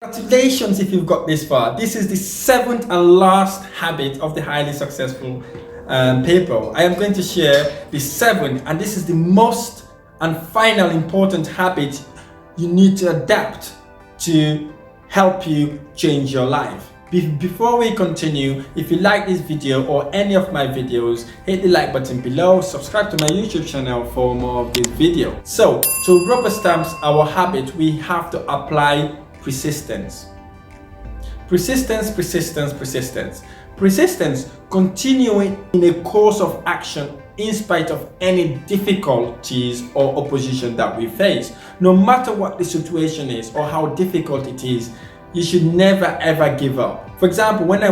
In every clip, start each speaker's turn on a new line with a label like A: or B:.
A: Congratulations if you've got this far. This is the seventh and last habit of the highly successful people. I am going to share the seventh, and this is the most and final important habit you need to adapt to help you change your life. Before we continue, if you like this video or any of my videos, hit the like button below, subscribe to my YouTube channel for more of this video. So to rubber stamps our habit, we have to apply persistence. Persistence, persistence, persistence. Persistence, continuing in a course of action in spite of any difficulties or opposition that we face. No matter what the situation is or how difficult it is, you should never ever give up. For example, when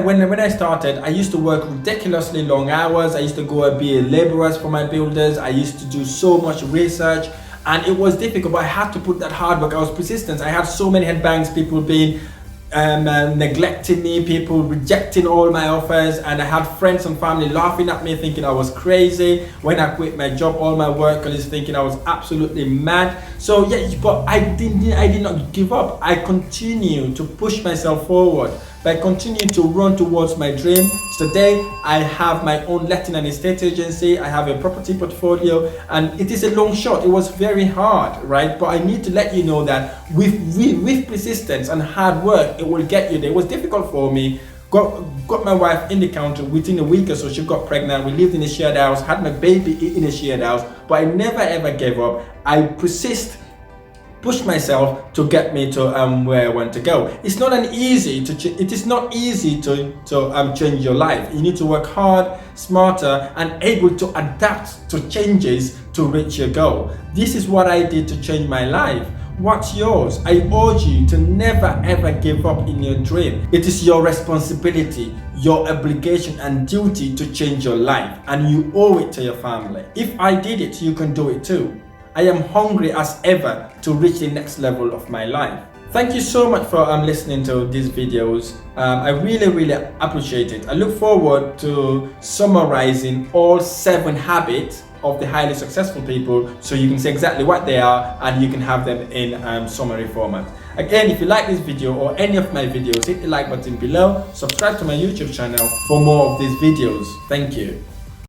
A: I started, I used to work ridiculously long hours. I used to go and be a laborer for my builders. I used to do so much research, and it was difficult, but I had to put that hard work. I was persistent. I had so many headbangs, people being neglecting me, people rejecting all my offers, and I had friends and family laughing at me, thinking I was crazy. When I quit my job, all my work colleagues thinking I was absolutely mad. So yeah, but I did not give up. I continued to push myself forward. By continuing to run towards my dream. Today, I have my own letting and estate agency. I have a property portfolio, and it is a long shot. It was very hard, right? But I need to let you know that with persistence and hard work, it will get you there. It was difficult for me. Got my wife in the country within a week or so. She got pregnant. We lived in a shared house, had my baby in a shared house, but I never ever gave up. I push myself to get me to where I want to go. It's not easy to change your life. You need to work hard, smarter, and able to adapt to changes to reach your goal. This is what I did to change my life. What's yours? I urge you to never ever give up in your dream. It is your responsibility, your obligation and duty to change your life, and you owe it to your family. If I did it, you can do it too. I am hungry as ever to reach the next level of my life. Thank you so much for listening to these videos. I really appreciate it. I look forward to summarizing all 7 habits of the highly successful people, so you can see exactly what they are and you can have them in summary format. Again, if you like this video or any of my videos, hit the like button below, subscribe to my YouTube channel for more of these videos. Thank you.